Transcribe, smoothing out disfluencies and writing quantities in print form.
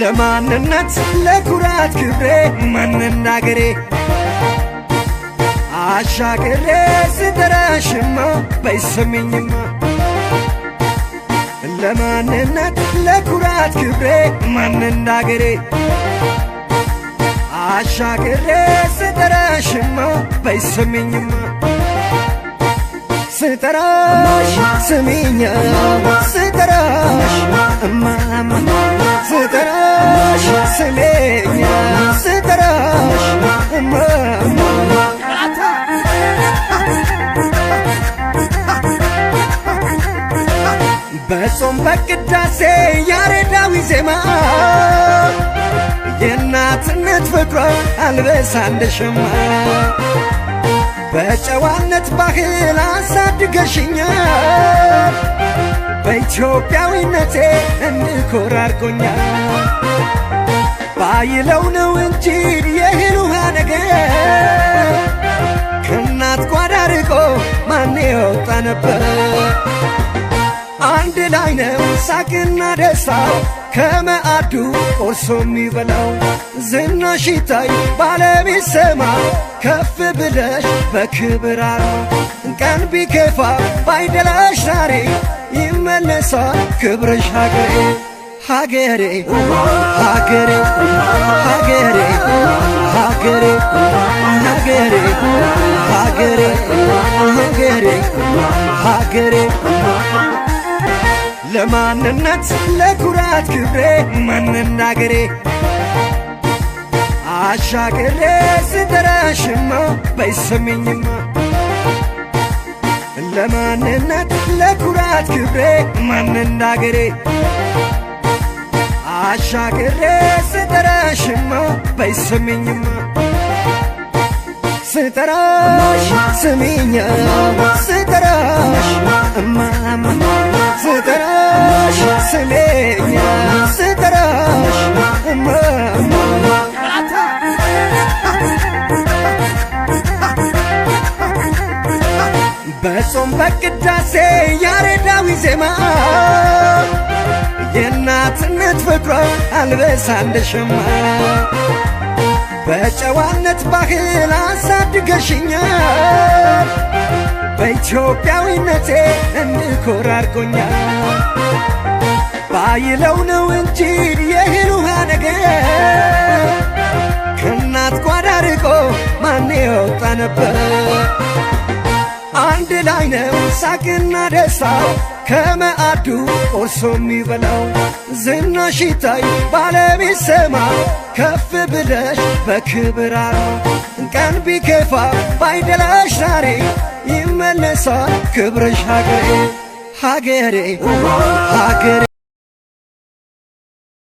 ለማንነት ለኩራት ክብሬ ማንናገሬ አሻገሬ ስጠራሽማ በይሰሚኝማ ለማንነት ለኩራት ክብሬ ማንናገሬ አሻገሬ ስጠራሽማ በይሰሚኝማ ስጠራሽ ስሚኛ ስጠራሽ እማማ ስጠራሽ ስሜኛ ስጠራሽ እማማ በጾም በቅዳሴ ያሬዳዊ ዜማ የእናትነት ፍቅሯ አልበሳ እንደሸማ በጨዋነት ባህል አሳድገሽኛል በኢትዮጵያዊነቴ እንድኮራ አድርጎኛል ባይለው ነው እንጂ የእህል ውሃ ነገር ከእናት ጓዳ ርቆ ማን የወጣ ነበር አንድ ላይ ነው ሳቅና ደስታው ከመአዱ ቆርሶ የሚበላው ዝናሽ ይታይ ባለም ይሰማ ከፍ ብለሽ በክብር አርማ ቀን ቢከፋ ባይደላሽ ዛሬ ይመለሳል ክብርሽ ሀገሬ ሀገሬ ሀገሬ ሀገሬ ሀገሬ ሀገሬ ሀገሬ ሀገሬ ሀገሬ ለማንነት ለኩራት ክብሬ ማንናገሬ አሻገሬ ስጠራሽማ በይሰሚኝማ ለማንነት ለኩራት ክብሬ ማንናገሬ አሻገሬ ስጠራሽማ በይሰሚኝማ ስጠራሽ ስሚኛ ስጠራሽ እማማ ስጠራሽ ስሜኛ ስጠራሽ እማማ በጾም በቅዳሴ ያሬዳዊ ዜማ የእናትነት ፍቅሯ አልበሳ እንደሸማ በጨዋነት ባህል አሳድገሽኛል በኢትዮጵያዊነቴ እንድኮራ አድርጎኛል ባይለው ነው እንጂ የእህል ውሃ ነገር ከእናት ጓዳ ርቆ ማን የወጣ ነበር አንድ ላይ ነው ሳቅና ደስታው ከመአዱ ቆርሶ የሚበላው ዝናሽ ይታይ ባለም ይሰማ ከፍ ብለሽ በክብር አርማ ቀን ቢከፋ ባይደላሽ ዛሬ ይመለሳል ክብርሽ ሀገሬ ሀገሬ ሀገሬ